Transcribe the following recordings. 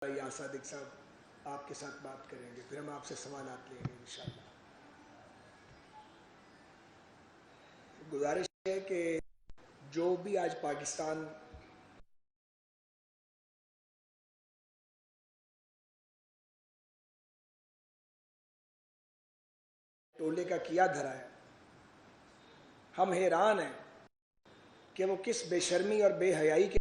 یا صادق صاحب آپ کے ساتھ بات کریں گے، پھر ہم آپ سے سوالات لیں گے انشاءاللہ۔ گزارش ہے کہ جو بھی آج پاکستان ٹولے کا کیا دھرا ہے، ہم حیران ہیں کہ وہ کس بے شرمی اور بے حیائی کے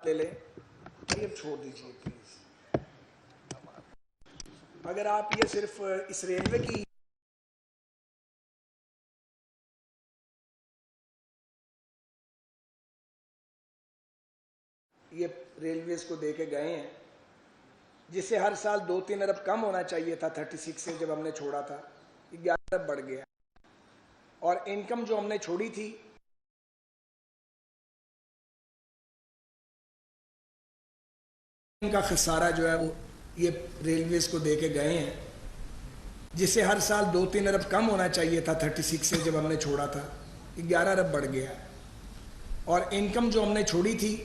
لے لیں۔ یہ چھوڑ دیجیے پلیز، اگر آپ یہ صرف اس ریلوے کی یہ ریلویز کو دے کے گئے ہیں، جس سے ہر سال 2-3 ارب کم ہونا چاہیے تھا 36 سے جب ہم نے چھوڑا تھا، 11 ارب بڑھ گیا، اور انکم جو ہم نے چھوڑی تھی ان کا خسارہ جو ہے وہ یہ ریلویز کو دے کے گئے ہیں، جس سے ہر سال 2-3 ارب کم ہونا چاہیے تھا 36 سے جب ہم نے چھوڑا تھا، 11 ارب بڑھ گیا، اور انکم جو ہم نے چھوڑی تھی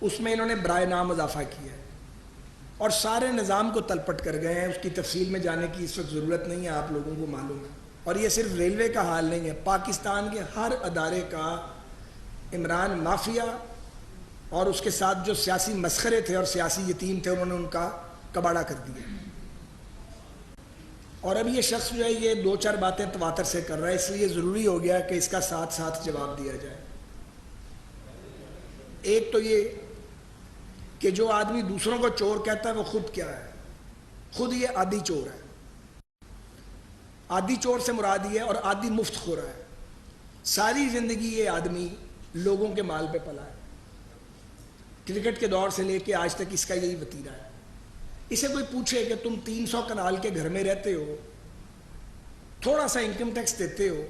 اس میں انہوں نے برائے نام اضافہ کیا ہے اور سارے نظام کو تلپٹ کر گئے ہیں۔ اس کی تفصیل میں جانے کی اس وقت ضرورت نہیں ہے، آپ لوگوں کو معلوم ہے، اور یہ صرف ریلوے کا حال نہیں ہے، پاکستان کے ہر ادارے کا عمران مافیا اور اس کے ساتھ جو سیاسی مسخرے تھے اور سیاسی یتیم تھے انہوں نے ان کا کباڑہ کر دیا۔ اور اب یہ شخص جو ہے یہ 2-4 باتیں تواتر سے کر رہا ہے، اس لیے ضروری ہو گیا کہ اس کا ساتھ ساتھ جواب دیا جائے۔ ایک تو یہ کہ جو آدمی دوسروں کو چور کہتا ہے وہ خود کیا ہے؟ خود یہ عادی چور ہے۔ عادی چور سے مراد یہ ہے، اور عادی مفت خور ہے۔ ساری زندگی یہ آدمی لوگوں کے مال پہ پلا ہے، کرکٹ کے دور سے لے کے آج تک اس کا یہی وتیرہ ہے۔ اسے کوئی پوچھے کہ تم 300 کنال کے گھر میں رہتے ہو، تھوڑا سا انکم ٹیکس دیتے ہو،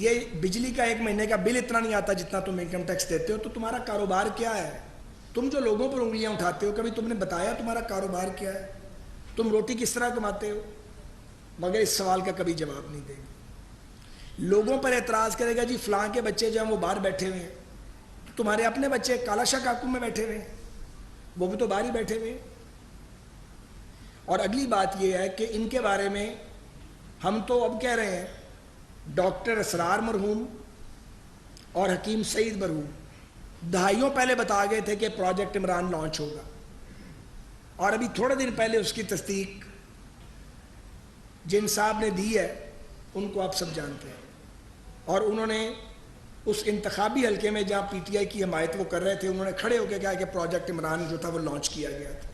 یہ بجلی کا 1 مہینے کا بل اتنا نہیں آتا جتنا تم انکم ٹیکس دیتے ہو، تو تمہارا کاروبار کیا ہے؟ تم جو لوگوں پر انگلیاں اٹھاتے ہو، کبھی تم نے بتایا تمہارا کاروبار کیا ہے؟ تم روٹی کس طرح کماتے ہو؟ مگر اس سوال کا کبھی جواب نہیں دیں گے۔ لوگوں پر اعتراض کرے گا جی فلاں کے بچے جو ہیں وہ باہر بیٹھے ہوئے ہیں، تو تمہارے اپنے بچے کالا شاہ کاکو میں بیٹھے ہوئے ہیں، وہ بھی تو باہر ہی بیٹھے ہوئے ہیں۔ اور اگلی بات یہ ہے کہ ان کے بارے میں ہم تو اب کہہ رہے ہیں، ڈاکٹر اسرار مرحوم اور حکیم سعید مرحوم دہائیوں پہلے بتا گئے تھے کہ پروجیکٹ عمران لانچ ہوگا، اور ابھی تھوڑے دن پہلے اس کی تصدیق جن صاحب نے دی ہے ان کو آپ سب جانتے ہیں، اور انہوں نے اس انتخابی حلقے میں جہاں پی ٹی آئی کی حمایت وہ کر رہے تھے، انہوں نے کھڑے ہو کے کہا کہ پروجیکٹ عمران جو تھا وہ لانچ کیا گیا تھا۔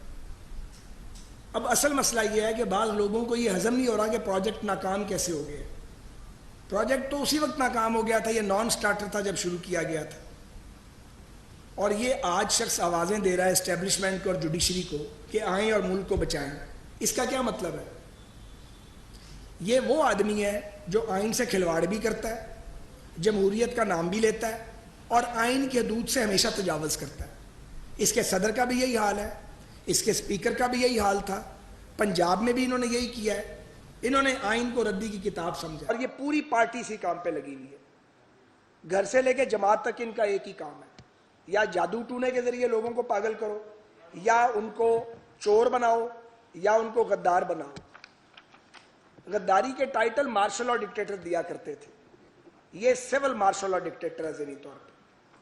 اب اصل مسئلہ یہ ہے کہ بعض لوگوں کو یہ ہضم نہیں ہو رہا کہ پروجیکٹ ناکام کیسے ہو گیا۔ پروجیکٹ تو اسی وقت ناکام ہو گیا تھا، یہ نان سٹارٹر تھا جب شروع کیا گیا تھا، اور یہ آج شخص آوازیں دے رہا ہے اسٹیبلشمنٹ کو اور جوڈیشری کو کہ آئیں اور ملک کو بچائیں۔ اس کا کیا مطلب ہے؟ یہ وہ آدمی ہے جو آئین سے کھلواڑ بھی کرتا ہے، جمہوریت کا نام بھی لیتا ہے، اور آئین کی حدود سے ہمیشہ تجاوز کرتا ہے۔ اس کے صدر کا بھی یہی حال ہے، اس کے اسپیکر کا بھی یہی حال تھا، پنجاب میں بھی انہوں نے یہی کیا ہے، انہوں نے آئین کو ردی کی کتاب سمجھا، اور یہ پوری پارٹی اسی کام پہ لگی ہوئی ہے۔ گھر سے لے کے جماعت تک ان کا ایک ہی کام ہے، یا جادو ٹونے کے ذریعے لوگوں کو پاگل کرو، یا ان کو چور بناؤ، یا ان کو غدار بناؤ۔ غداری کے ٹائٹل مارشل اور ڈکٹیٹر دیا کرتے تھے، یہ سول مارشل اور ڈکٹیٹر ہے ذہنی طور پہ،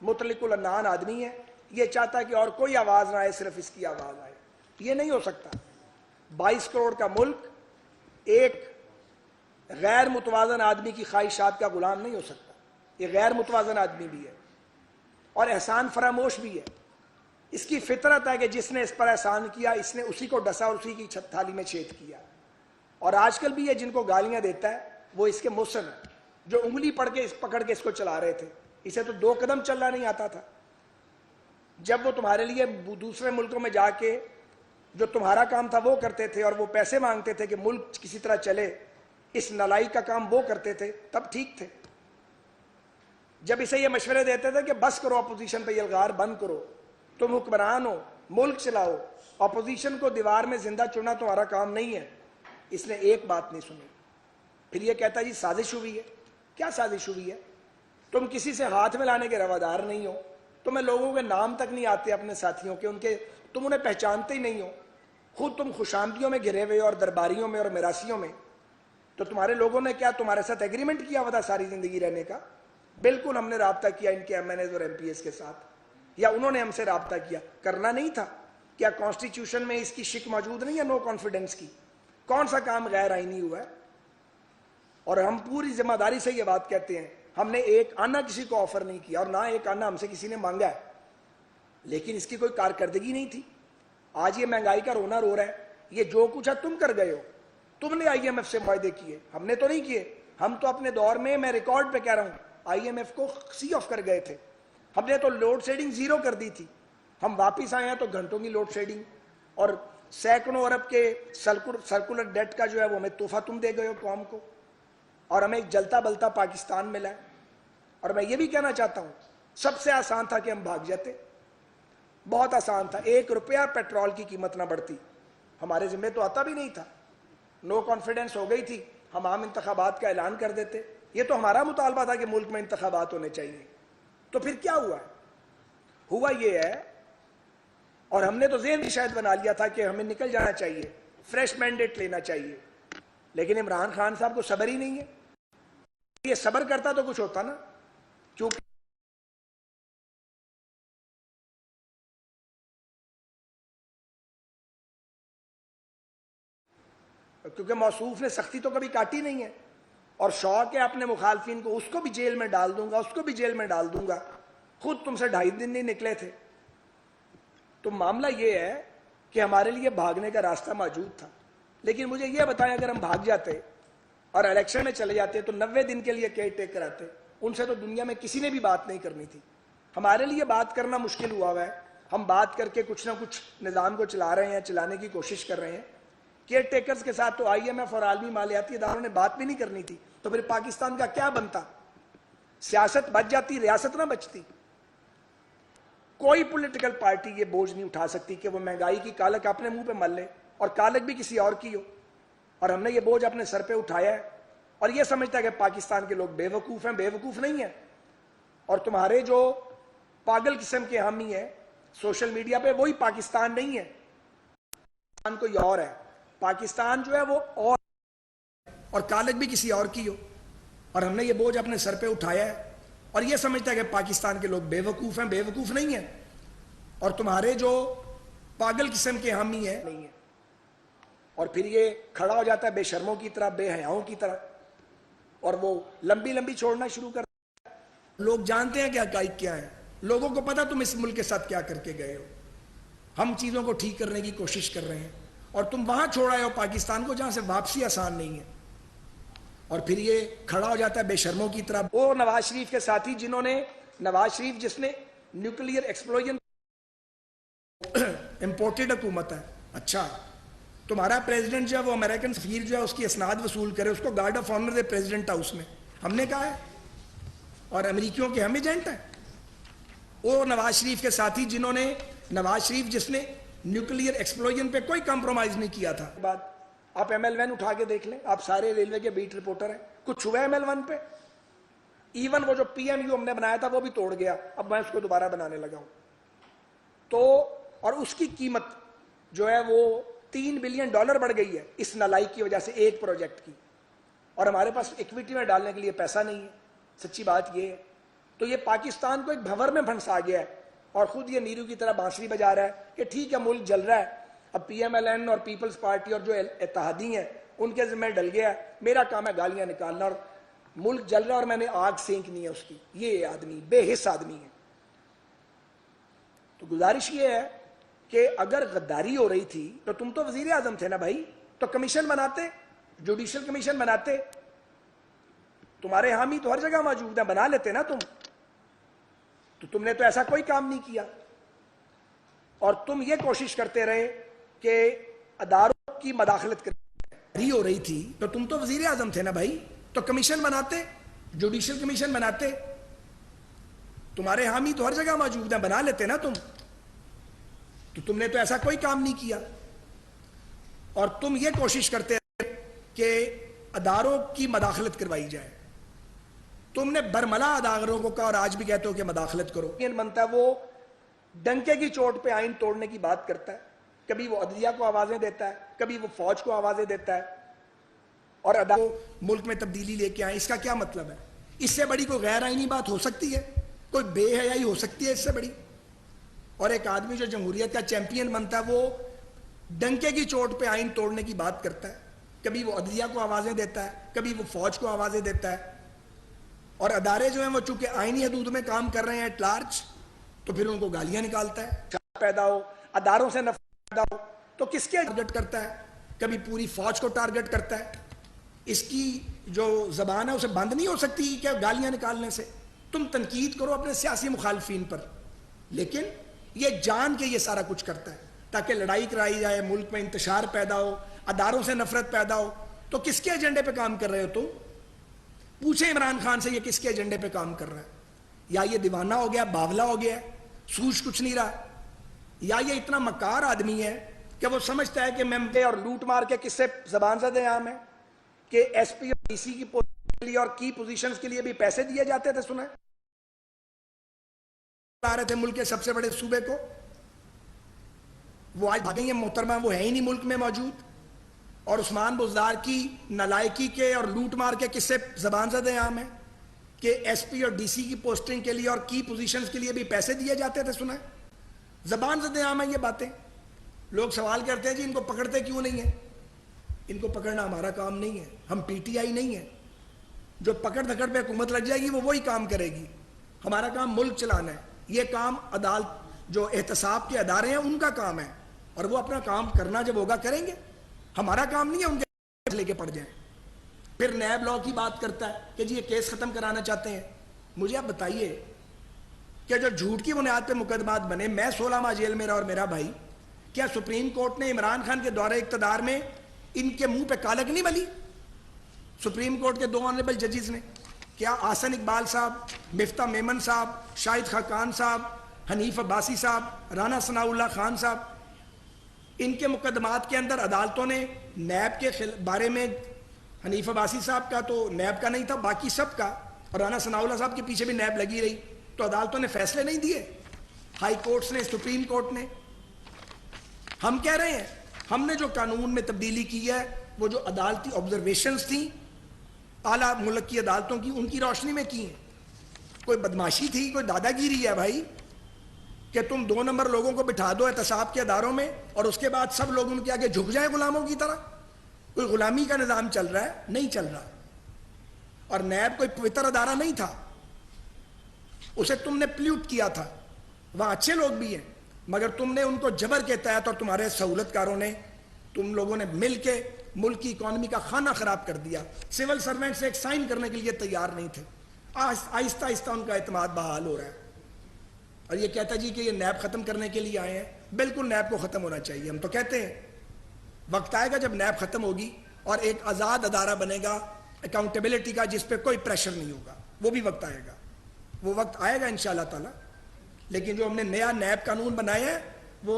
مطلق العنان آدمی ہے، یہ چاہتا ہے کہ اور کوئی آواز نہ آئے، صرف اس کی آواز آئے۔ یہ نہیں ہو سکتا۔ 22 کروڑ کا ملک ایک غیر متوازن آدمی کی خواہشات کا غلام نہیں ہو سکتا۔ یہ غیر متوازن آدمی بھی ہے اور احسان فراموش بھی ہے۔ اس کی فطرت ہے کہ جس نے اس پر احسان کیا اس نے اسی کو ڈسا اور اسی کی چھت تھالی میں چھید کیا۔ اور آج کل بھی یہ جن کو گالیاں دیتا ہے وہ اس کے محسن ہیں، جو انگلی پکڑ کے اس کو چلا رہے تھے۔ اسے تو 2 قدم چلنا نہیں آتا تھا۔ جب وہ تمہارے لیے دوسرے ملکوں میں جا کے جو تمہارا کام تھا وہ کرتے تھے، اور وہ پیسے مانگتے تھے کہ ملک کسی طرح چلے، اس نلائی کا کام وہ کرتے تھے، تب ٹھیک تھے۔ جب اسے یہ مشورے دیتے تھے کہ بس کرو، اپوزیشن پہ یلغار بند کرو، تم حکمران ہو، ملک چلاؤ، اپوزیشن کو دیوار میں زندہ چننا تمہارا کام نہیں ہے، اس نے ایک بات نہیں سنی۔ پھر یہ کہتا ہے جی سازش ہوئی ہے۔ کیا سازش ہوئی ہے؟ تم کسی سے ہاتھ ملانے کے روادار نہیں ہو، تمہیں لوگوں کے نام تک نہیں آتے اپنے ساتھیوں کے، تم انہیں پہچانتے ہی نہیں ہو، خود تم خوشامدیوں میں گھرے ہوئے اور درباریوں میں اور میراسیوں میں. تو تمہارے لوگوں نے کیا تمہارے ساتھ ایگریمنٹ کیا ہوا تھا ساری زندگی رہنے کا؟ بالکل ہم نے رابطہ کیا ان کے ایم این ایز اور ایم پی ایس کے ساتھ، یا انہوں نے ہم سے رابطہ کیا؟ کرنا نہیں تھا. کیا کانسٹیٹیوشن میں اس کی شک موجود نہیں ہے نو کانفیڈنس کی؟ کون سا کام غیر آئینی ہوا ہے؟ اور ہم پوری ذمہ داری سے یہ بات کہتے ہیں، ہم نے ایک آنا کسی کو آفر نہیں کیا اور نہ ایک آنا ہم سے کسی نے مانگا ہے، لیکن اس کی کوئی کارکردگی نہیں تھی. آج یہ مہنگائی کا رونا رو رہا ہے، یہ جو کچھ ہے تم کر گئے ہو. تم نے آئی ایم ایف سے معاہدے کیے، ہم نے تو نہیں کیے. ہم تو اپنے دور میں ریکارڈ پہ کہہ رہا ہوں آئی ایم ایف کو سی آف کر گئے تھے. ہم نے تو لوڈ شیڈنگ زیرو کر دی تھی. ہم واپس آئے ہیں تو گھنٹوں کی لوڈ شیڈنگ، اور سینکڑوں ارب کے سرکولر ڈیٹ کا جو ہے وہ ہمیں تحفہ تم دے گئے ہو قوم کو، اور ہمیں ایک جلتا بلتا پاکستان ملا ہے. اور میں یہ بھی کہنا چاہتا ہوں، سب سے آسان تھا کہ ہم بھاگ جاتے، بہت آسان تھا. 1 روپیہ پیٹرول کی قیمت نہ بڑھتی، ہمارے ذمہ تو آتا بھی نہیں تھا. نو کانفیڈنس ہو گئی تھی، ہم عام انتخابات کا اعلان کر دیتے. یہ تو ہمارا مطالبہ تھا کہ ملک میں انتخابات ہونے چاہیے. تو پھر کیا ہوا ہے؟ ہوا یہ ہے، اور ہم نے تو ذہن بھی شاید بنا لیا تھا کہ ہمیں نکل جانا چاہیے، فریش مینڈیٹ لینا چاہیے. لیکن عمران خان صاحب کو صبر ہی نہیں ہے. یہ صبر کرتا تو کچھ ہوتا نا، کیونکہ موصوف نے سختی تو کبھی کاٹی نہیں ہے، اور شوق ہے اپنے مخالفین کو، اس کو بھی جیل میں ڈال دوں گا، اس کو بھی جیل میں ڈال دوں گا. خود تم سے 2.5 دن نہیں نکلے تھے. تو معاملہ یہ ہے کہ ہمارے لیے بھاگنے کا راستہ موجود تھا. لیکن مجھے یہ بتائیں، اگر ہم بھاگ جاتے اور الیکشن میں چلے جاتے تو 90 دن کے لیے کیئر ٹیکر آتے، ان سے تو دنیا میں کسی نے بھی بات نہیں کرنی تھی. ہمارے لیے بات کرنا مشکل ہوا ہے. ہم بات کر کے کچھ نہ کچھ نظام کو چلا رہے ہیں، چلانے کی کوشش کر رہے ہیں. کیئر ٹیکرز کے ساتھ تو آئی ایم ایف اور عالمی مالیاتی اداروں نے بات بھی نہیں کرنی تھی. تو پھر پاکستان کا کیا بنتا؟ سیاست بچ جاتی، ریاست نہ بچتی. کوئی پولیٹیکل پارٹی یہ بوجھ نہیں اٹھا سکتی کہ وہ مہنگائی کی کالک اپنے منہ پہ مل لے، اور کالک بھی کسی اور کی ہو. اور ہم نے یہ بوجھ اپنے سر پہ اٹھایا ہے، اور یہ سمجھتا ہے کہ پاکستان کے لوگ بے وقوف ہیں. بے وقوف نہیں ہیں. اور تمہارے جو پاگل قسم کے حامی ہیں سوشل میڈیا پہ، وہی پاکستان نہیں ہے. پاکستان کوئی اور ہے. پاکستان جو ہے وہ اور کالک بھی کسی اور کی ہو. اور ہم نے یہ بوجھ اپنے سر پہ اٹھایا ہے، اور یہ سمجھتا ہے کہ پاکستان کے لوگ بے وقوف ہیں. بے وقوف نہیں ہیں. اور تمہارے جو پاگل قسم کے حامی ہیں نہیں ہیں. اور پھر یہ کھڑا ہو جاتا ہے بے شرموں کی طرح، بے حیاؤں کی طرح، اور وہ لمبی لمبی چھوڑنا شروع کر. لوگ جانتے ہیں کہ حقائق کیا ہے. لوگوں کو پتا تم اس ملک کے ساتھ کیا کر کے گئے ہو. ہم چیزوں کو ٹھیک کرنے کی کوشش کر رہے ہیں، اور تم وہاں چھوڑ آئے ہو پاکستان کو جہاں سے واپسی آسان نہیں ہے. اور پھر یہ کھڑا ہو جاتا ہے بے شرموں کی طرح. وہ نواز شریف کے ساتھی جنہوں نے، نواز شریف جس نے نیوکلیئر ایکسپلوژن امپورٹڈ حکومت ہے. اچھا، تمہارا پریزیڈنٹ جو ہے وہ امریکن سفیر جو ہے اس کی اسناد وصول کرے، اس کو guard of honour they president house میں. ہم نے کہا ہے، اور امریکیوں کے ہم ایجنٹ ہیں. وہ نواز شریف کے ساتھی جنہوں نے، نواز شریف جس نے نیوکلیئر ایکسپلوژن پہ کوئی کمپرومائز نہیں کیا تھا. بات آپ ایم ایل 1 اٹھا کے دیکھ لیں، آپ سارے ریلوے کے بیٹ رپورٹر ہیں. کچھ ہوا ایم ایل 1 پہ؟ ایون وہ جو پی ایم یو ہم نے بنایا تھا وہ بھی توڑ گیا. اب میں اس کو دوبارہ بنانے لگا ہوں. تو اور اس کی قیمت جو ہے وہ $3 بلین بڑھ گئی ہے اس نالائک کی وجہ سے، ایک پروجیکٹ کی. اور ہمارے پاس ایکویٹی میں ڈالنے کے لیے پیسہ نہیں ہے. سچی بات یہ ہے. تو یہ پاکستان کو ایک بھنور میں پھنسا گیا ہے، اور خود یہ نیرو کی طرح بانسری بجا رہا ہے کہ ٹھیک ہے ملک جل رہا ہے. اب پی ایم ایل این اور پیپلز پارٹی اور جو اتحادی ہیں ان کے ذمہ ڈل گیا ہے. میرا کام ہے گالیاں نکالنا، اور ملک جل رہا ہے اور میں نے آگ سینکنی ہے اس کی. یہ آدمی بے حس آدمی ہے. تو گزارش یہ ہے کہ اگر غداری ہو رہی تھی تو تم تو وزیر اعظم تھے نا بھائی، تو کمیشن بناتے، جوڈیشل کمیشن بناتے. تمہارے حامی تو ہر جگہ موجود ہیں، بنا لیتے نا تم. تو تم نے تو ایسا کوئی کام نہیں کیا، اور تم یہ کوشش کرتے رہے کہ اداروں کی مداخلت ہو رہی تھی. تو تم تو وزیر اعظم تھے نا بھائی، تو کمیشن بناتے، جوڈیشل کمیشن بناتے. تمہارے حامی تو ہر جگہ موجود ہیں، بنا لیتے نا تم. تو تم نے تو ایسا کوئی کام نہیں کیا، اور تم یہ کوشش کرتے رہے کہ اداروں کی مداخلت کروائی جائے. تم نے برملا اداکاروں کو کہا اور آج بھی کہتے ہو کہ مداخلت کرو. بنتا ہے وہ ڈنکے کی چوٹ پہ آئین توڑنے کی بات کرتا ہے, کبھی وہ عدلیہ کو آوازیں دیتا ہے, کبھی وہ فوج کو آوازیں دیتا ہے, اور ملک میں تبدیلی لے کے آئیں. اس کا کیا مطلب ہے؟ اس سے بڑی کوئی غیر آئینی بات ہو سکتی ہے؟ کوئی بے حیائی ہو سکتی ہے اس سے بڑی؟ اور ایک آدمی جو جمہوریت کا چیمپئن بنتا ہے وہ ڈنکے کی چوٹ پہ آئین توڑنے کی بات کرتا ہے, کبھی وہ عدلیہ کو آوازیں دیتا ہے, کبھی وہ فوج کو آوازیں دیتا ہے. اور ادارے جو ہیں وہ چونکہ آئینی حدود میں کام کر رہے ہیں ایٹ لارج, تو پھر ان کو گالیاں نکالتا ہے. پیدا ہو, اداروں سے نفرت پیدا ہو, تو کس کے ٹارگٹ کرتا ہے؟ کبھی پوری فوج کو ٹارگٹ کرتا ہے. اس کی جو زبان ہے اسے بند نہیں ہو سکتی کہ گالیاں نکالنے سے. تم تنقید کرو اپنے سیاسی مخالفین پر, لیکن یہ جان کے یہ سارا کچھ کرتا ہے تاکہ لڑائی کرائی جائے, ملک میں انتشار پیدا ہو, اداروں سے نفرت پیدا ہو. تو کس کے ایجنڈے پہ کام کر رہے ہو تم؟ پوچھیں عمران خان سے یہ کس کے ایجنڈے پہ کام کر رہا ہے؟ یا یہ دیوانہ ہو گیا, باولا ہو گیا, سوچ کچھ نہیں رہا, یا یہ اتنا مکار آدمی ہے کہ وہ سمجھتا ہے کہ ممبے اور لوٹ مار کے کس سے زبان زدے عام ہے کہ ایس پی اور ڈی سی کی پوزیشن کے لیے اور کی پوزیشنز کے لیے بھی پیسے دیے جاتے تھے. سنا آ رہے تھے ملک کے سب سے بڑے صوبے کو, وہ آج بھاگیں گے محترمہ, وہ ہے ہی نہیں ملک میں موجود. اور عثمان بزدار کی نالائکی کے اور لوٹ مار کے کس سے زبان زدے عام ہے کہ ایس پی اور ڈی سی کی پوسٹنگ کے لیے اور کی پوزیشنز کے لیے بھی پیسے دیے جاتے تھے. سنا زبان زدے عام ہے یہ باتیں. لوگ سوال کرتے ہیں جی ان کو پکڑتے کیوں نہیں ہیں؟ ان کو پکڑنا ہمارا کام نہیں ہے, ہم پی ٹی آئی نہیں ہے. جو پکڑ دھکڑ پہ حکومت لگ جائے گی وہ وہی کام کرے گی. ہمارا کام ملک چلانا ہے. یہ کام عدالت جو احتساب کے ادارے ہیں ان کا کام ہے, اور وہ اپنا کام کرنا جب ہوگا کریں گے. ہمارا کام نہیں ہے ان کے لے کے پڑ جائیں. پھر نیب لاء کی بات کرتا ہے کہ جی یہ کیس ختم کرانا چاہتے ہیں. مجھے آپ بتائیے کہ جو جھوٹ کی بنیاد پہ مقدمات بنے, میں 16 ماہ جیل میں رہا اور میرا بھائی, کیا سپریم کورٹ نے عمران خان کے دورہ اقتدار میں ان کے منہ پہ کالک نہیں ملی؟ سپریم کورٹ کے 2 آنریبل ججز نے, کیا آحسن اقبال صاحب, مفتاح میمن صاحب, شاہد خاقان صاحب, حنیف عباسی صاحب, رانا ثناء اللہ خان صاحب, ان کے مقدمات کے اندر عدالتوں نے نیب کے بارے میں, حنیف عباسی صاحب کا تو نیب کا نہیں تھا, باقی سب کا, اور رانا ثناء اللہ صاحب کے پیچھے بھی نیب لگی رہی, تو عدالتوں نے فیصلے نہیں دیے؟ ہائی کورٹس نے, سپریم کورٹ نے. ہم کہہ رہے ہیں ہم نے جو قانون میں تبدیلی کی ہے وہ جو عدالتی آبزرویشنز تھیں اعلیٰ ملک کی عدالتوں کی, ان کی روشنی میں کی ہیں. کوئی بدماشی تھی, کوئی دادا گیری ہے بھائی کہ تم 2 نمبر لوگوں کو بٹھا دو احتساب کے اداروں میں اور اس کے بعد سب لوگ ان کے آگے جھک جائیں غلاموں کی طرح؟ کوئی غلامی کا نظام چل رہا ہے؟ نہیں چل رہا. اور نیب کوئی پوتر ادارہ نہیں تھا, اسے تم نے پلیوٹ کیا تھا. وہاں اچھے لوگ بھی ہیں مگر تم نے ان کو جبر کے تحت, اور تمہارے سہولت کاروں نے, تم لوگوں نے مل کے ملک کی اکانومی کا کھانا خراب کر دیا. سول سرونٹ سے ایک سائن کرنے کے لیے تیار نہیں تھے. آہستہ آہستہ ان کا اعتماد بحال ہو رہا ہے. اور یہ کہتا جی کہ یہ نیب ختم کرنے کے لیے آئے ہیں. بالکل نیب کو ختم ہونا چاہیے. ہم تو کہتے ہیں وقت آئے گا جب نیب ختم ہوگی اور ایک آزاد ادارہ بنے گا اکاؤنٹیبلٹی کا, جس پہ کوئی پریشر نہیں ہوگا. وہ بھی وقت آئے گا, وہ وقت آئے گا انشاءاللہ تعالی. لیکن جو ہم نے نیا نیب قانون بنایا ہے وہ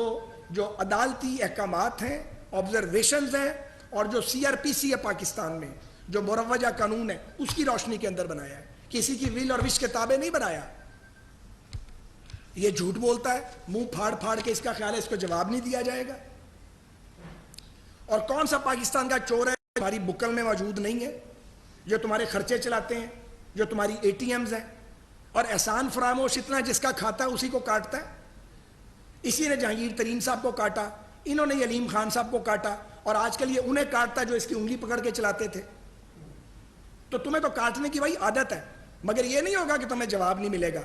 جو عدالتی احکامات ہیں, آبزرویشنز ہیں, اور جو سی آر پی سی ہے پاکستان میں, جو مروجہ قانون ہے, اس کی روشنی کے اندر بنایا ہے. کسی کی ویل اور وش کے تابع نہیں بنایا. یہ جھوٹ بولتا ہے, منہ پھاڑ پھاڑ کے اس کا خیال ہے اس کو جواب نہیں دیا جائے گا. اور کون سا پاکستان کا چور ہے تمہاری بکل میں موجود نہیں ہے, جو تمہارے خرچے چلاتے ہیں, جو تمہاری اے ٹی ایمز ہیں, اور احسان فراموش اتنا جس کا کھاتا ہے اسی کو کاٹتا ہے. اسی نے جہانگیر ترین صاحب کو کاٹا, انہوں نے علیم خان صاحب کو کاٹا, اور آج کل یہ انہیں کاٹتا جو اس کی انگلی پکڑ کے چلاتے تھے. تو تمہیں تو کاٹنے کی بھائی عادت ہے, مگر یہ نہیں ہوگا کہ تمہیں جواب نہیں ملے گا.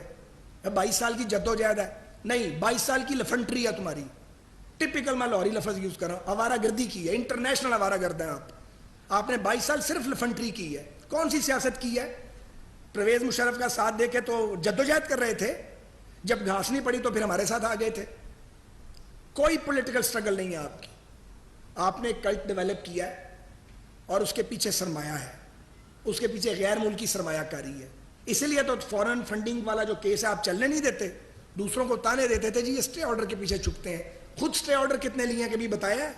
22 سال کی جدوجہد ہے, نہیں 22 سال کی لفنٹری ہے تمہاری. ٹپیکل میں لاہوری لفظ یوز کر رہا ہوں, آوارہ گردی کی ہے, انٹرنیشنل آوارہ گرد ہیں آپ نے 22 سال صرف لفنٹری کی ہے. کون سی سیاست کی ہے؟ پرویز مشرف کا ساتھ دے کے تو جدوجہد کر رہے تھے, جب گھاس نہیں پڑی تو پھر ہمارے ساتھ آ گئے تھے. کوئی پولیٹیکل سٹرگل نہیں ہے آپ کی. آپ نے ایک کلٹ ڈیولپ کیا ہے اور اس کے پیچھے سرمایہ ہے, اس کے پیچھے غیر ملکی سرمایہ کاری ہے. اسی لیے تو فورن فنڈنگ والا جو کیس ہے آپ چلنے نہیں دیتے, دوسروں کو تانے دیتے تھے جی اسٹے آرڈر کے پیچھے چھپتے ہیں. خود اسٹے آرڈر کتنے لیے ہیں کبھی بتایا ہے؟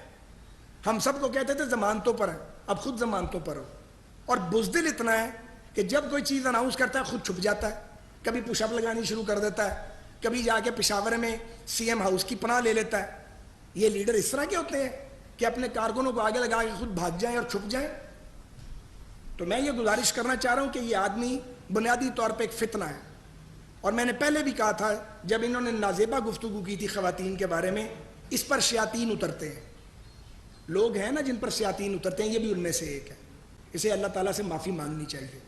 ہم سب کو کہتے تھے ضمانتوں پر ہیں, اب خود ضمانتوں پر ہو. اور بزدل اتنا ہے کہ جب کوئی چیز اناؤنس کرتا ہے خود چھپ جاتا ہے، کبھی پش اپ لگانی شروع کر دیتا ہے، کبھی جا کے پشاور میں سی ایم ہاؤس کی پناہ لے لیتا ہے۔ یہ لیڈر اس طرح کے ہوتے ہیں کہ اپنے کارکنوں کو آگے لگا کے خود بھاگ جائیں اور چھپ جائیں؟ تو میں یہ گزارش کرنا چاہ رہا ہوں کہ یہ آدمی بنیادی طور پہ ایک فتنہ ہے، اور میں نے پہلے بھی کہا تھا جب انہوں نے نازیبہ گفتگو کی تھی خواتین کے بارے میں، اس پر شیاطین اترتے ہیں، لوگ ہیں نا جن پر شیاطین اترتے ہیں، یہ بھی ان میں سے ایک ہے۔ اسے اللہ تعالیٰ سے معافی مانگنی چاہیے،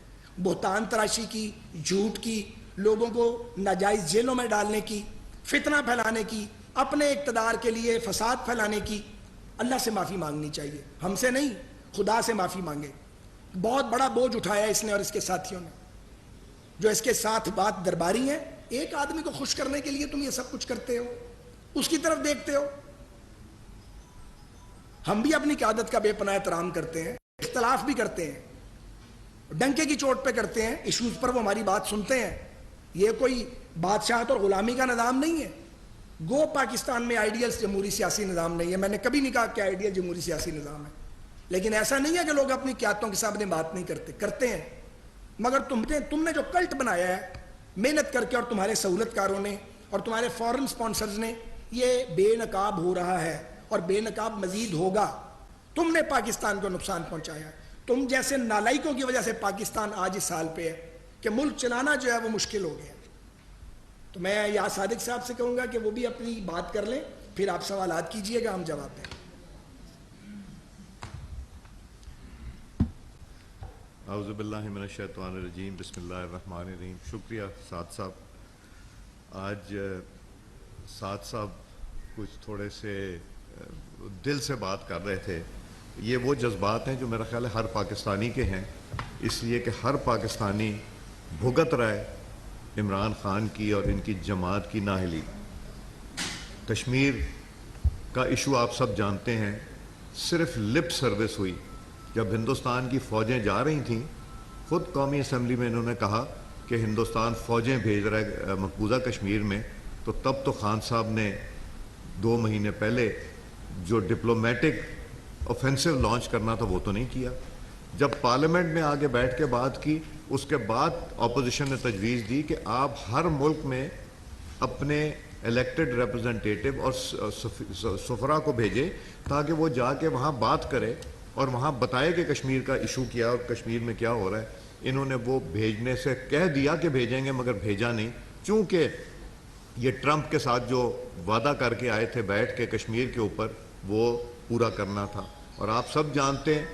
بہتان تراشی کی، جھوٹ کی، لوگوں کو ناجائز جیلوں میں ڈالنے کی، فتنہ پھیلانے کی، اپنے اقتدار کے لیے فساد پھیلانے کی، اللہ سے معافی مانگنی چاہیے، ہم سے نہیں، خدا سے معافی مانگے۔ بہت بڑا بوجھ اٹھایا اس نے اور اس کے ساتھیوں نے، جو اس کے ساتھ بات درباری ہیں۔ ایک آدمی کو خوش کرنے کے لیے تم یہ سب کچھ کرتے ہو، اس کی طرف دیکھتے ہو۔ ہم بھی اپنی قیادت کا بے پناہ احترام کرتے ہیں، اختلاف بھی کرتے ہیں، ڈنکے کی چوٹ پہ کرتے ہیں، ایشوز پر وہ ہماری بات سنتے ہیں۔ یہ کوئی بادشاہت اور غلامی کا نظام نہیں ہے۔ گو پاکستان میں آئیڈیل جمہوری سیاسی نظام نہیں ہے، میں نے کبھی نہیں کہا کہ آئیڈیل جمہوری سیاسی نظام ہے، لیکن ایسا نہیں ہے کہ لوگ اپنی قیادتوں کے سامنے بات نہیں کرتے ہیں، مگر تم نے جو کلٹ بنایا ہے محنت کر کے، اور تمہارے سہولت کاروں نے اور تمہارے فورن سپانسرز نے، یہ بے نقاب ہو رہا ہے اور بے نقاب مزید ہوگا۔ تم نے پاکستان کو نقصان پہنچایا ہے، تم جیسے نالائکوں کی وجہ سے پاکستان آج اس حال پہ ہے کہ ملک چلانا جو ہے وہ مشکل ہو گیا۔ تو میں یا صادق صاحب سے کہوں گا کہ وہ بھی اپنی بات کر لیں، پھر آپ سوالات کیجئے گا، ہم جواب دیں۔ اعوذ باللہ من الشیطان الرجیم، بسم اللہ الرحمن الرحیم۔ شکریہ سعد صاحب۔ آج سعد صاحب کچھ تھوڑے سے دل سے بات کر رہے تھے۔ یہ وہ جذبات ہیں جو میرا خیال ہے ہر پاکستانی کے ہیں، اس لیے کہ ہر پاکستانی بھگت رہا ہے عمران خان کی اور ان کی جماعت کی نااہلی۔ کشمیر کا ایشو آپ سب جانتے ہیں، صرف لپ سروس ہوئی۔ جب ہندوستان کی فوجیں جا رہی تھیں، خود قومی اسمبلی میں انہوں نے کہا کہ ہندوستان فوجیں بھیج رہا ہے مقبوضہ کشمیر میں، تو تب تو خان صاحب نے 2 مہینے پہلے جو ڈپلومیٹک اوفینسو لانچ کرنا تھا وہ تو نہیں کیا۔ جب پارلیمنٹ میں آگے بیٹھ کے بات کی، اس کے بعد اپوزیشن نے تجویز دی کہ آپ ہر ملک میں اپنے الیکٹڈ ریپرزنٹیٹیو اور سفراء کو بھیجیں تاکہ وہ جا کے وہاں بات کرے اور وہاں بتائے کہ کشمیر کا ایشو کیا اور کشمیر میں کیا ہو رہا ہے۔ انہوں نے وہ بھیجنے سے کہہ دیا کہ بھیجیں گے، مگر بھیجا نہیں، چونکہ یہ ٹرمپ کے ساتھ جو وعدہ کر کے آئے تھے بیٹھ کے کشمیر کے اوپر، وہ پورا کرنا تھا۔ اور آپ سب جانتے ہیں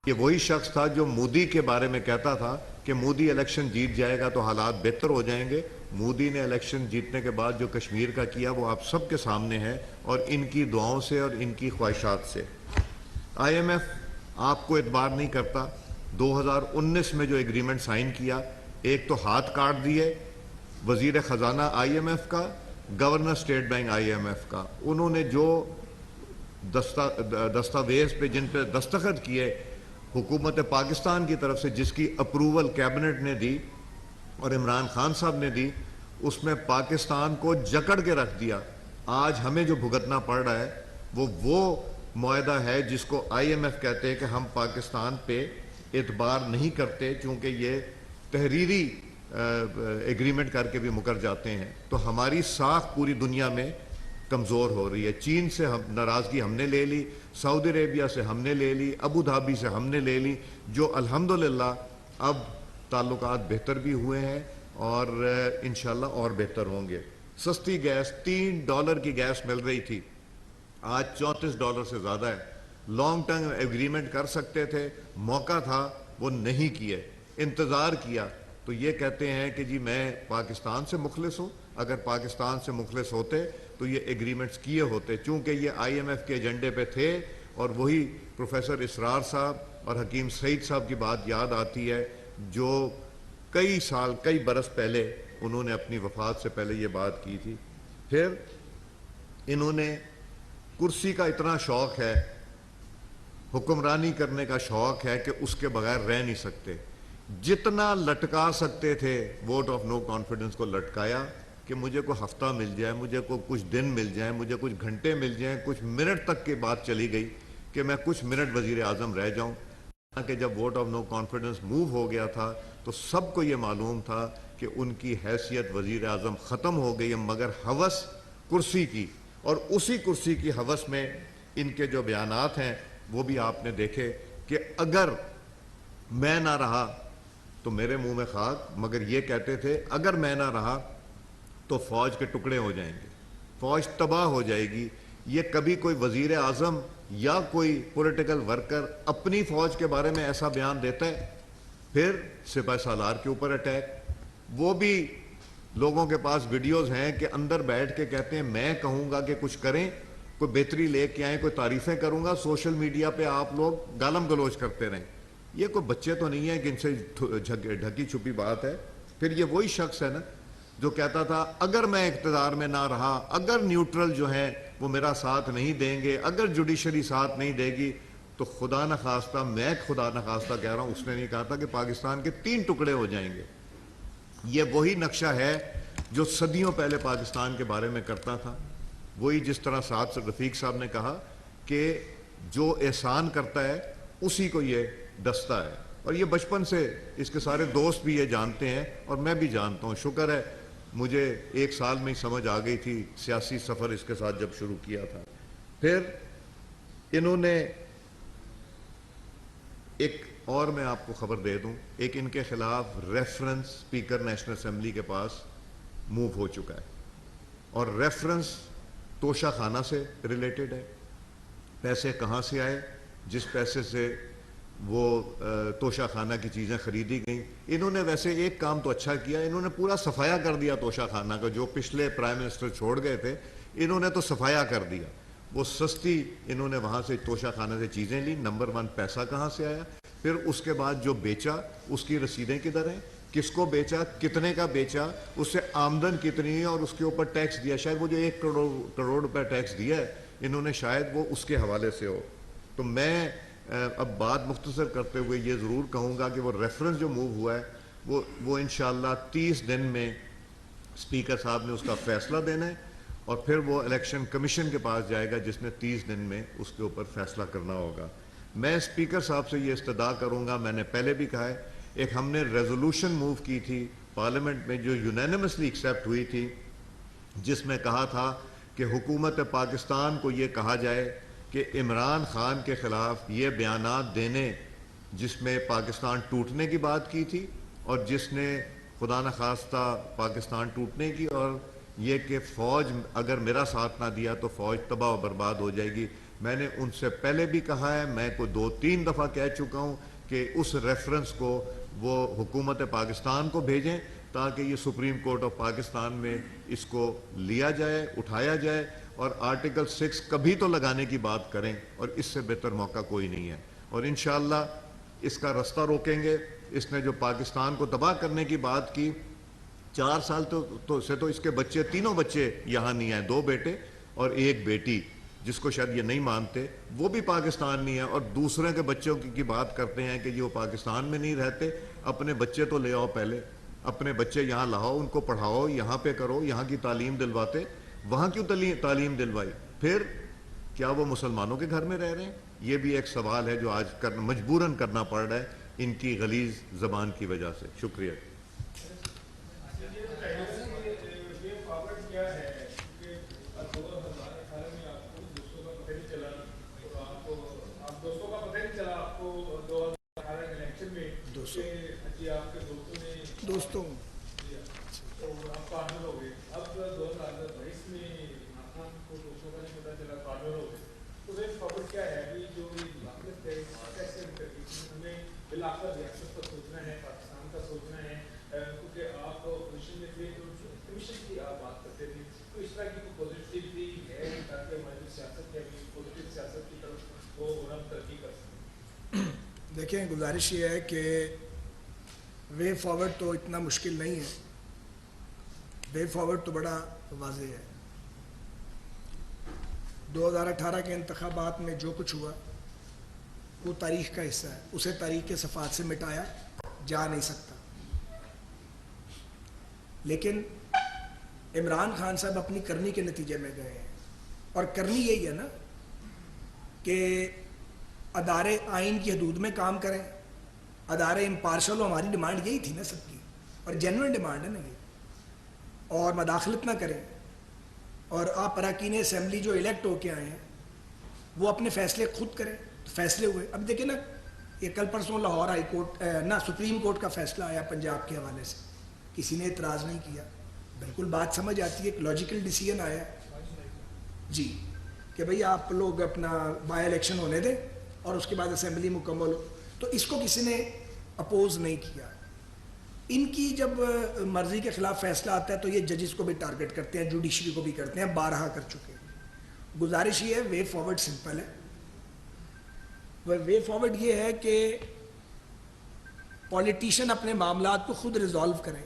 کہ وہی شخص تھا جو مودی کے بارے میں کہتا تھا کہ مودی الیکشن جیت جائے گا تو حالات بہتر ہو جائیں گے۔ مودی نے الیکشن جیتنے کے بعد جو کشمیر کا کیا وہ آپ سب کے سامنے ہے، اور ان کی دعاؤں سے اور ان کی خواہشات سے۔ آئی ایم ایف آپ کو اعتبار نہیں کرتا۔ 2019 میں جو ایگریمنٹ سائن کیا، ایک تو ہاتھ کاٹ دیے وزیر خزانہ آئی ایم ایف کا، governor state bank I M F کا۔ انہوں نے جو دستاویز پہ جن پہ دستخط کیے حکومت پاکستان کی طرف سے، جس کی اپروول کیبنٹ نے دی اور عمران خان صاحب نے دی، اس میں پاکستان کو جکڑ کے رکھ دیا۔ آج ہمیں جو بھگتنا پڑ رہا ہے وہ معاہدہ ہے جس کو آئی ایم ایف کہتے ہیں کہ ہم پاکستان پہ اعتبار نہیں کرتے، چونکہ یہ تحریری ایگریمنٹ کر کے بھی مکر جاتے ہیں۔ تو ہماری ساکھ پوری دنیا میں کمزور ہو رہی ہے۔ چین سے ناراضگی ہم نے لے لی، سعودی عربیہ سے ہم نے لے لی، ابو دھابی سے ہم نے لے لی، جو الحمدللہ اب تعلقات بہتر بھی ہوئے ہیں اور انشاءاللہ اور بہتر ہوں گے۔ سستی گیس، $3 کی گیس مل رہی تھی، آج $34 سے زیادہ ہے۔ لانگ ٹرم ایگریمنٹ کر سکتے تھے، موقع تھا، وہ نہیں کیے، انتظار کیا۔ تو یہ کہتے ہیں کہ جی میں پاکستان سے مخلص ہوں۔ اگر پاکستان سے مخلص ہوتے تو یہ ایگریمنٹس کیے ہوتے، چونکہ یہ آئی ایم ایف کے ایجنڈے پہ تھے۔ اور وہی پروفیسر اسرار صاحب اور حکیم سعید صاحب کی بات یاد آتی ہے، جو کئی برس پہلے انہوں نے اپنی وفات سے پہلے یہ بات کی تھی۔ پھر انہوں نے کرسی کا اتنا شوق ہے، حکمرانی کرنے کا شوق ہے کہ اس کے بغیر رہ نہیں سکتے۔ جتنا لٹکا سکتے تھے ووٹ آف نو کانفیڈنس کو لٹکایا کہ مجھے کوئی ہفتہ مل جائے، مجھے کو کچھ دن مل جائیں، مجھے کچھ گھنٹے مل جائیں، کچھ منٹ تک کی بات چلی گئی کہ میں کچھ منٹ وزیر اعظم رہ جاؤں۔ کہ جب vote of no confidence move ہو گیا تھا تو سب کو یہ معلوم تھا کہ ان کی حیثیت وزیر اعظم ختم ہو گئی ہے، مگر ہوس کرسی کی، اور اسی کرسی کی ہوس میں ان کے جو بیانات ہیں وہ بھی آپ نے دیکھے کہ اگر میں نہ رہا تو میرے منہ میں خاک، مگر یہ کہتے تھے اگر میں نہ رہا تو فوج کے ٹکڑے ہو جائیں گے، فوج تباہ ہو جائے گی۔ یہ کبھی کوئی وزیر اعظم یا کوئی پولیٹیکل ورکر اپنی فوج کے بارے میں ایسا بیان دیتا ہے؟ پھر سپہ سالار کے اوپر اٹیک، وہ بھی لوگوں کے پاس ویڈیوز ہیں کہ اندر بیٹھ کے کہتے ہیں میں کہوں گا کہ کچھ کریں، کوئی بہتری لے کے آئیں، کوئی تعریفیں کروں گا، سوشل میڈیا پہ آپ لوگ گالم گلوچ کرتے رہیں۔ یہ کوئی بچے تو نہیں ہیں کہ ان سے ڈھکی چھپی بات ہے۔ پھر یہ وہی شخص ہے نا جو کہتا تھا اگر میں اقتدار میں نہ رہا، اگر نیوٹرل جو ہیں وہ میرا ساتھ نہیں دیں گے، اگر جوڈیشری ساتھ نہیں دے گی تو خدا نخواستہ، میں خدا نخواستہ کہہ رہا ہوں، اس نے نہیں کہا تھا کہ پاکستان کے 3 ٹکڑے ہو جائیں گے۔ یہ وہی نقشہ ہے جو صدیوں پہلے پاکستان کے بارے میں کرتا تھا۔ وہی جس طرح سعد رفیق صاحب نے کہا کہ جو احسان کرتا ہے اسی کو یہ ڈستا ہے، اور یہ بچپن سے اس کے سارے دوست بھی یہ جانتے ہیں اور میں بھی جانتا ہوں۔ شکر ہے مجھے 1 سال میں ہی سمجھ آ گئی تھی سیاسی سفر اس کے ساتھ جب شروع کیا تھا۔ پھر انہوں نے ایک اور میں آپ کو خبر دے دوں، ایک ان کے خلاف ریفرنس اسپیکر نیشنل اسمبلی کے پاس موو ہو چکا ہے، اور ریفرنس توشہ خانہ سے ریلیٹڈ ہے۔ پیسے کہاں سے آئے؟ جس پیسے سے وہ توشہ خانہ کی چیزیں خریدی گئیں۔ انہوں نے ویسے ایک کام تو اچھا کیا، انہوں نے پورا صفایا کر دیا توشہ خانہ کا، جو پچھلے پرائم منسٹر چھوڑ گئے تھے انہوں نے تو صفایا کر دیا۔ وہ سستی انہوں نے وہاں سے توشہ خانہ سے چیزیں لی۔ نمبر 1 پیسہ کہاں سے آیا؟ پھر اس کے بعد جو بیچا اس کی رسیدیں کدھر ہیں؟ کس کو بیچا؟ کتنے کا بیچا؟ اس سے آمدن کتنی ہے اور اس کے اوپر ٹیکس دیا؟ شاید وہ جو 1 کروڑ روپے ٹیکس دیا ہے انہوں نے، شاید وہ اس کے حوالے سے ہو۔ تو میں اب بات مختصر کرتے ہوئے یہ ضرور کہوں گا کہ وہ ریفرنس جو موو ہوا ہے وہ انشاءاللہ 30 دن میں اسپیکر صاحب نے اس کا فیصلہ دینا ہے، اور پھر وہ الیکشن کمیشن کے پاس جائے گا جس نے 30 دن میں اس کے اوپر فیصلہ کرنا ہوگا۔ میں اسپیکر صاحب سے یہ استدعا کروں گا، میں نے پہلے بھی کہا ہے، ایک ہم نے ریزولوشن موو کی تھی پارلیمنٹ میں جو یونینیمسلی ایکسیپٹ ہوئی تھی، جس میں کہا تھا کہ حکومت پاکستان کو یہ کہا جائے کہ عمران خان کے خلاف یہ بیانات دینے جس میں پاکستان ٹوٹنے کی بات کی تھی، اور جس نے خدا نخواستہ پاکستان ٹوٹنے کی، اور یہ کہ فوج اگر میرا ساتھ نہ دیا تو فوج تباہ و برباد ہو جائے گی۔ میں نے ان سے پہلے بھی کہا ہے، میں کو 2-3 دفعہ کہہ چکا ہوں کہ اس ریفرنس کو وہ حکومت پاکستان کو بھیجیں تاکہ یہ سپریم کورٹ آف پاکستان میں اس کو لیا جائے، اٹھایا جائے، اور آرٹیکل 6 کبھی تو لگانے کی بات کریں، اور اس سے بہتر موقع کوئی نہیں ہے۔ اور انشاءاللہ اس کا رستہ روکیں گے۔ اس نے جو پاکستان کو تباہ کرنے کی بات کی، 4 سال سے تو اس کے بچے، تینوں بچے یہاں نہیں آئے، 2 بیٹے اور 1 بیٹی، جس کو شاید یہ نہیں مانتے، وہ بھی پاکستان نہیں ہے، اور دوسرے کے بچوں کی بات کرتے ہیں کہ یہ وہ پاکستان میں نہیں رہتے۔ اپنے بچے تو لے آؤ، پہلے اپنے بچے یہاں لاؤ، ان کو پڑھاؤ، یہاں پہ کرو، یہاں کی تعلیم دلواتے، وہاں کیوں تعلیم دلوائی؟ پھر کیا وہ مسلمانوں کے گھر میں رہ رہے ہیں؟ یہ بھی ایک سوال ہے جو آج مجبوراً کرنا پڑ رہا ہے ان کی غلیظ زبان کی وجہ سے۔ شکریہ۔ دوستوں ریاست کا سوچنا ہے، پاکستان کا سوچنا ہے، کیونکہ آپ کمیشن میں تھے تو کمیشن کی آپ بات کرتے تھے، تو اس طرح کی پازیٹیوٹی ہے تاکہ ہماری سیاست ہے پازیٹیو سیاست کی طرف وہ ہم ترقی کر سکیں؟ دیکھیں، گزارش یہ ہے کہ وے فارورڈ تو اتنا مشکل نہیں ہے، وے فارورڈ تو بڑا واضح ہے۔ 2018 کے انتخابات میں جو کچھ ہوا وہ تاریخ کا حصہ ہے، اسے تاریخ کے صفحات سے مٹایا جا نہیں سکتا۔ لیکن عمران خان صاحب اپنی کرنی کے نتیجے میں گئے ہیں، اور کرنی یہی ہے نا کہ ادارے آئین کی حدود میں کام کریں, ادارے امپارشل ہو. ہماری ڈیمانڈ یہی تھی نا سب کی, اور جینوئن ڈیمانڈ ہے نا یہ, اور مداخلت نہ کریں. اور آپ اراکین اسمبلی جو الیکٹ ہو کے آئے ہیں وہ اپنے فیصلے خود کریں. تو فیصلے ہوئے, اب دیکھیں نا یہ کل پرسوں لاہور ہائی کورٹ نہ سپریم کورٹ کا فیصلہ آیا پنجاب کے حوالے سے, کسی نے اعتراض نہیں کیا. بالکل بات سمجھ آتی ہے, ایک لاجیکل ڈیسیژن آیا جی کہ بھئی آپ لوگ اپنا بائی الیکشن ہونے دیں اور اس کے بعد اسمبلی مکمل ہو. تو اس کو کسی نے اپوز نہیں کیا. ان کی جب مرضی کے خلاف فیصلہ آتا ہے تو یہ ججز کو بھی ٹارگٹ کرتے ہیں, جوڈیشری کو بھی کرتے ہیں, بارہا کر چکے ہیں. گزارش یہ ہے, وے فارورڈ سمپل ہے. وے فارورڈ یہ ہے کہ پولیٹیشین اپنے معاملات کو خود ریزالو کریں,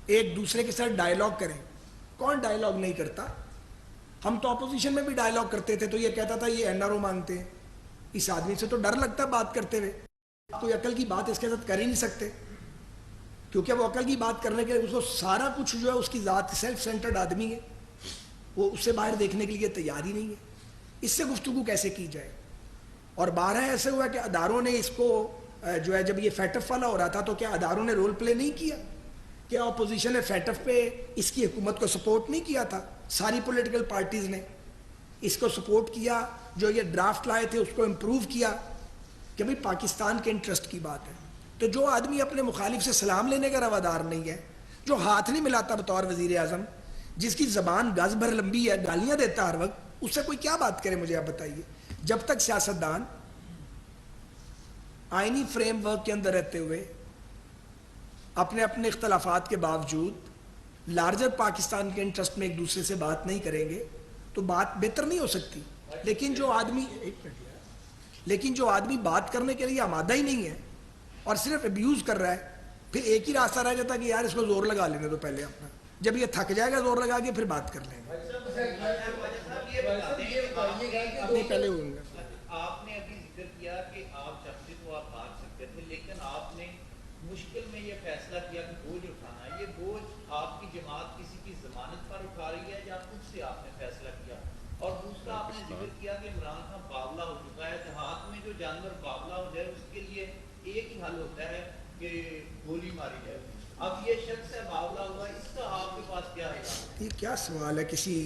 ایک دوسرے کے ساتھ ڈائیلاگ کریں. کون ڈائیلاگ نہیں کرتا؟ ہم تو اپوزیشن میں بھی ڈائیلاگ کرتے تھے تو یہ کہتا تھا یہ NRO مانگتے ہیں. اس آدمی سے تو ڈر لگتا ہے بات کرتے ہوئے. کوئی عقل کی بات اس کے ساتھ کر ہی نہیں سکتے, کیونکہ وہ عقل کی بات کرنے کے لیے اس کو سارا کچھ جو ہے اس کی ذات سیلف سینٹرڈ آدمی ہے, وہ اس سے باہر دیکھنے کے لیے تیار ہی نہیں ہے. اس سے گفتگو کیسے کی جائے؟ اور بارہ ایسے ہوا کہ اداروں نے اس کو جو ہے, جب یہ فیٹف والا ہو رہا تھا تو کیا اداروں نے رول پلے نہیں کیا؟ کیا اپوزیشن نے فیٹف پہ اس کی حکومت کو سپورٹ نہیں کیا تھا؟ ساری پولیٹیکل پارٹیز نے اس کو سپورٹ کیا, جو یہ ڈرافٹ لائے تھے اس کو امپروو کیا کہ بھئی پاکستان کے انٹرسٹ کی بات ہے. تو جو آدمی اپنے مخالف سے سلام لینے کا روادار نہیں ہے, جو ہاتھ نہیں ملاتا بطور وزیر اعظم, جس کی زبان گز بھر لمبی ہے, گالیاں دیتا ہر وقت, اس سے کوئی کیا بات کرے؟ مجھے آپ بتائیے. جب تک سیاستدان آئینی فریم ورک کے اندر رہتے ہوئے اپنے اپنے اختلافات کے باوجود لارجر پاکستان کے انٹرسٹ میں ایک دوسرے سے بات نہیں کریں گے تو بات بہتر نہیں ہو سکتی. لیکن جو آدمی بات کرنے کے لیے آمادہ ہی نہیں ہے اور صرف ابیوز کر رہا ہے, پھر ایک ہی راستہ رہ جاتا کہ یار اس کو زور لگا لینے تو پہلے اپنا, جب یہ تھک جائے گا زور لگا کے پھر بات کر لیں گے. پہلے ہوں گے. آپ نے ابھی ذکر کیا کہ آپ چاہتے تو آپ بات سکتے تھے, لیکن آپ نے مشکل میں یہ فیصلہ کیا کہ بوجھ اٹھانا ہے. یہ بوجھ آپ کی جماعت کسی کی ضمانت پر اٹھا رہی ہے یا خود سے آپ نے فیصلہ کیا؟ اور دوسرا آپ نے ذکر کیا کہ عمران خان باولا ہو چکا ہے. دیہات میں جو جانور باولا ہو جائے اس کے لیے ایک ہی حل ہوتا ہے کہ گولی ماری جائے. اب یہ شخص ہے باولا ہوا, اس کا آپ کے پاس کیا ہے؟ یہ کیا سوال ہے کسی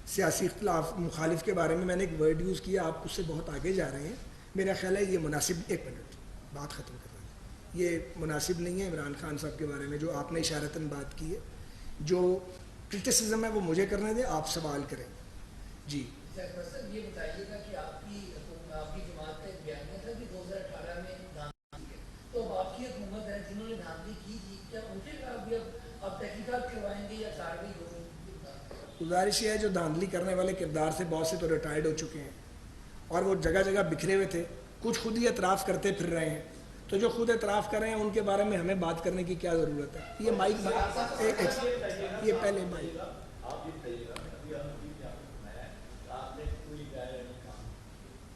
سیاسی اختلاف مخالف کے بارے میں؟ میں نے ایک ورڈ یوز کیا, آپ اس سے بہت آگے جا رہے ہیں. میرا خیال ہے یہ مناسب, ایک منٹ بات ختم کر رہا ہے, یہ مناسب نہیں ہے عمران خان صاحب کے بارے میں جو آپ نے اشارتاً بات کی ہے. جو کرٹیسزم ہے وہ مجھے کرنے دیں, آپ سوال کریں. جی سر یہ بتائیے گا کہ آپ کی جماعت کا ایک بیانیہ تھا کہ 2018 میں دھاندلی کی, تو اب آپ کی حکومت ہے جنہوں نے دھاندلی کی تھی, کیا ان کے خلاف بھی اب تحقیقات کروائیں گے یا کارروائی ہوگی؟ گزارش یہ ہے جو دھاندلی کرنے والے کردار سے بہت سے تو ریٹائرڈ ہو چکے ہیں اور وہ جگہ جگہ بکھرے ہوئے تھے, کچھ خود ہی اعتراف کرتے پھر رہے ہیں. تو جو خود اعتراف کر رہے ہیں ان کے بارے میں ہمیں بات کرنے کی کیا ضرورت ہے؟ یہ مائک یہ پہلے مائک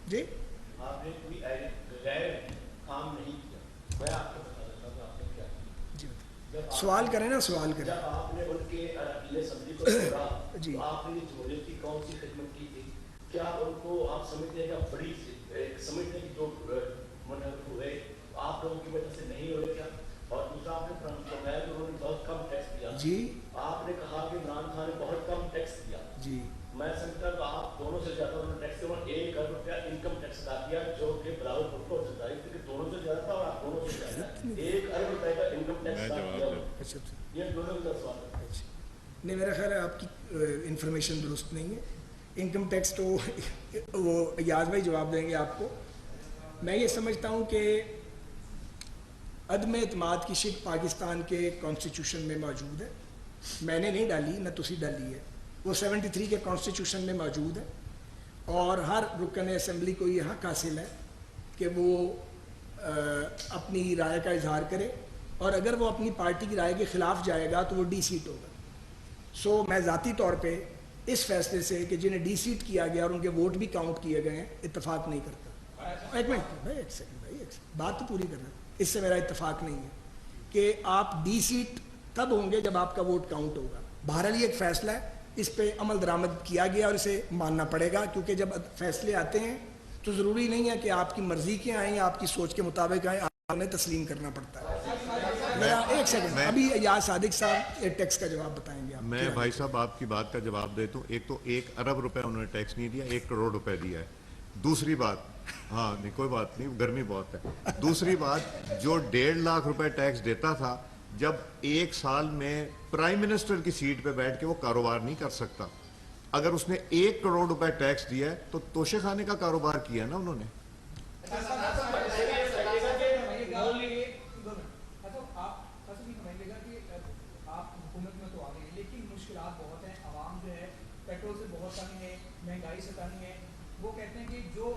جی آپ نے کوئی غیر کام نہیں کیا. میں آپ کو بتا دیتا ہوں آپ نے کیا کیا. سوال کریں نا, سوال کریں. جب آپ نے ان کے اراکین اسمبلی کو چھوڑا تو آپ نے جمہوریت کی کون سی خدمت کی تھی؟ کیا ان کو آپ سمجھتے ہیں کہ بڑی سمجھتے ہیں کہ جو منحرف ہوئے آپ لوگوں کی وجہ سے نہیں ہوئے کیا؟ اور دوسرا آپ نے فرمایا کہ انہوں نے بہت کم ٹیکس دیا. جی آپ نے کہا کہ عمران خان نے بہت کم ٹیکس دیا. جی میں سمجھتا ہوں کہ آپ دونوں سے زیادہ انہوں نے ٹیکس دیا, اور 1 ارب روپیہ انکم ٹیکس ادا کیا جو کہ برابر خود کو ہوتا ہے, کیونکہ دونوں سے زیادہ تھا اور آپ دونوں سے زیادہ 1 ارب روپے کا انکم ٹیکس ادا کیا. یہ دونوں کا سوال ہے. نہیں, میرا خیال ہے آپ کی انفارمیشن درست نہیں ہے. انکم ٹیکس تو وہ ایاز بھائی جواب دیں گے آپ کو. میں یہ سمجھتا ہوں کہ عدم اعتماد کی شک پاکستان کے کانسٹیٹیوشن میں موجود ہے. میں نے نہیں ڈالی, نہ تسی ڈالی ہے, وہ 73 کے کانسٹیٹیوشن میں موجود ہے. اور ہر رکن اسمبلی کو یہ حق حاصل ہے کہ وہ اپنی رائے کا اظہار کرے, اور اگر وہ اپنی پارٹی کی رائے کے خلاف جائے گا تو وہ ڈی سیٹ ہوگا. سو میں ذاتی طور پہ اس فیصلے سے کہ جنہیں ڈی سیٹ کیا گیا اور ان کے ووٹ بھی کاؤنٹ کیے گئے ہیں اتفاق نہیں کرتا. ایک منٹ بھائی, ایک سیکنڈ بات تو پوری کرنا. اس سے میرا اتفاق نہیں ہے کہ آپ ڈی سیٹ تب ہوں گے جب آپ کا ووٹ کاؤنٹ ہوگا. بہرحال یہ ایک فیصلہ ہے, اس پہ عمل درآمد کیا گیا اور اسے ماننا پڑے گا, کیونکہ جب فیصلے آتے ہیں تو ضروری نہیں ہے کہ آپ کی مرضی کے آئیں یا آپ کی سوچ کے مطابق آئیں, آپ نے تسلیم کرنا پڑتا ہے. میرا ایک سیکنڈ, ابھی یاد صادق صاحب ایک ٹیکس کا جواب بتائیں گے. میں بھائی صاحب آپ کی بات کا جواب دیتا ہوں. ایک تو 1 ارب روپے انہوں نے ٹیکس نہیں دیا, 1 کروڑ روپے دیا ہے. دوسری بات, ہاں نہیں کوئی بات نہیں, گرمی بہت ہے. دوسری بات, جو 1.5 لاکھ روپے ٹیکس دیتا تھا, جب 1 سال میں پرائم منسٹر کی سیٹ پہ بیٹھ کے وہ کاروبار نہیں کر سکتا. اگر اس نے 1 کروڑ روپے ٹیکس دیا ہے تو توشے خانے کا کاروبار کیا نا انہوں نے. پیٹرول سے بہت تنگ ہے, مہنگائی سے تنگ ہے. وہ کہتے ہیں کہ جو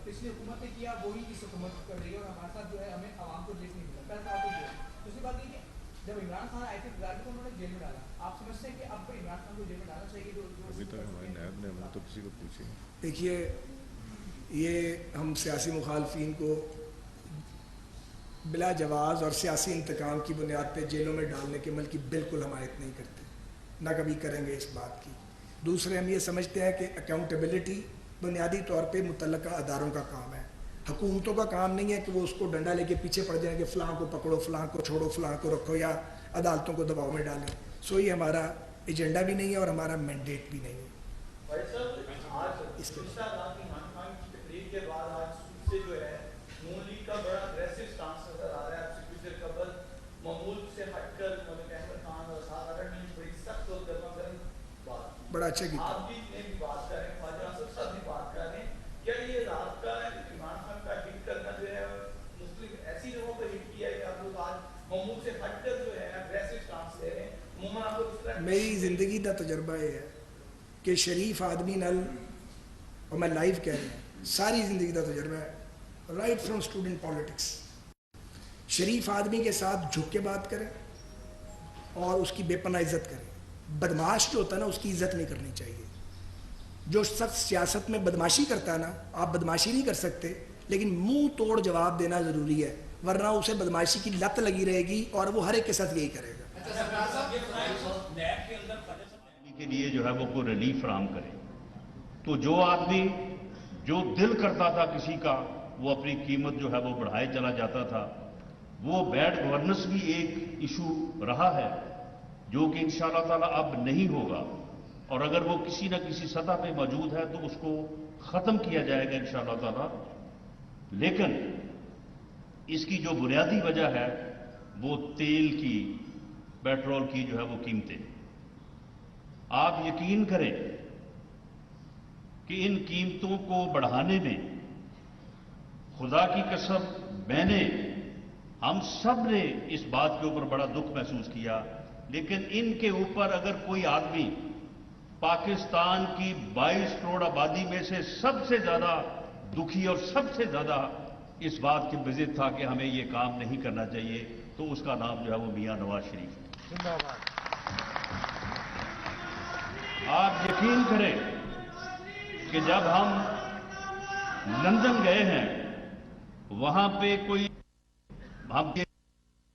پچھلی حکومت نے کیا وہی اس حکومت کر رہی ہے, اور ہمارے ساتھ جو ہے ہمیں عوام کو ریلیف نہیں ملا. پہلا بات یہ ہے. دوسری بات یہ کہ جب عمران خان آئے تھے گزارے تو انہوں نے جیل میں ڈالا. آپ سمجھتے ہیں کہ اب کو عمران خان کو جیل میں ڈالنا چاہیے؟ ابھی تک ہمارے نائب نے, ہم تو کسی کو پوچھیں. دیکھیے, یہ ہم سیاسی مخالفین کو بلا جواز اور سیاسی انتقام کی بنیاد پہ جیلوں میں ڈالنے کے عمل کی بالکل حمایت نہیں کرتے, نہ کبھی کریں گے اس بات کی. دوسرے, ہم یہ سمجھتے ہیں کہ اکاؤنٹیبلٹی بنیادی طور پہ متعلقہ اداروں کا کام ہے. حکومتوں کا کام نہیں ہے کہ وہ اس کو ڈنڈا لے کے پیچھے پڑ جائیں کہ فلاں کو پکڑو, فلاں کو چھوڑو, فلاں کو رکھو, یا عدالتوں کو دباؤ میں ڈالیں. سو یہ ہمارا ایجنڈا بھی نہیں ہے اور ہمارا مینڈیٹ بھی نہیں ہے. بڑا اچھا کیا آپ بھی بھی بات کر رہے ہیں, خواجہ آصف صاحب بھی بات کر رہے ہیں, کیا یہ رات کا عمران خان کا ہٹ کرنا جو ہے مختلف ایسی جگہوں پر ہٹ کیا ہے کہ آپ لوگ آج معمول سے ہٹ کر جو ہے اگریسو سٹانس لے رہے ہیں؟ عموماً آپ کو کس طرح, میری زندگی کا تجربہ یہ ہے کہ شریف آدمی نل, اور میں لائیو کہہ رہا ہوں, ساری زندگی کا تجربہ ہے, رائٹ فرام اسٹوڈنٹ پالیٹکس, شریف آدمی کے ساتھ جھک کے بات کریں اور اس کی بے پناہ عزت کریں. بدماش جو ہوتا ہے نا, اس کی عزت نہیں کرنی چاہیے. جو شخص سیاست میں بدماشی کرتا ہے نا, آپ بدماشی نہیں کر سکتے, لیکن منہ توڑ جواب دینا ضروری ہے, ورنہ اسے بدماشی کی لت لگی رہے گی اور وہ ہر ایک کے ساتھ یہی کرے گا. کے لیے جو ہے وہ کوئی ریلیف فراہم کرے, تو جو آدمی جو دل کرتا تھا کسی کا, وہ اپنی قیمت جو ہے وہ بڑھائے چلا جاتا تھا. وہ بیڈ گورننس بھی ایک ایشو رہا ہے جو کہ انشاءاللہ تعالیٰ اب نہیں ہوگا, اور اگر وہ کسی نہ کسی سطح پہ موجود ہے تو اس کو ختم کیا جائے گا انشاءاللہ تعالیٰ. لیکن اس کی جو بنیادی وجہ ہے وہ تیل کی, پیٹرول کی جو ہے وہ قیمتیں. آپ یقین کریں کہ ان قیمتوں کو بڑھانے میں خدا کی قسم میں نے, ہم سب نے اس بات کے اوپر بڑا دکھ محسوس کیا, لیکن ان کے اوپر اگر کوئی آدمی پاکستان کی 22 کروڑ آبادی میں سے سب سے زیادہ دکھی اور سب سے زیادہ اس بات کے بزد تھا کہ ہمیں یہ کام نہیں کرنا چاہیے, تو اس کا نام جو ہے وہ میاں نواز شریف ہے. آپ یقین کریں کہ جب ہم لندن گئے ہیں, وہاں پہ کوئی, ہم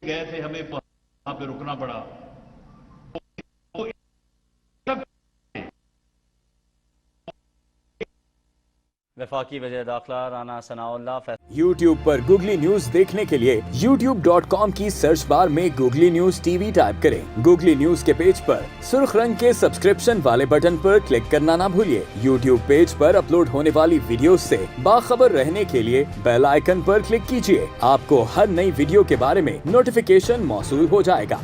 گئے تھے, ہمیں وہاں پہ رکنا پڑا. وفاقی وزیر داخلہ رانا ثناء اللہ. YouTube پر گوگلی نیوز دیکھنے کے لیے youtube.com کی سرچ بار میں googly news T V type کریں. گوگلی نیوز کے پیج پر سرخ رنگ کے سبسکرپشن والے بٹن پر کلک کرنا نہ بھولیے. YouTube پیج پر اپلوڈ ہونے والی ویڈیوز سے باخبر رہنے کے لیے بیل آئیکن پر کلک کیجیے. آپ کو ہر نئی ویڈیو کے بارے میں نوٹیفیکیشن موصول ہو جائے گا.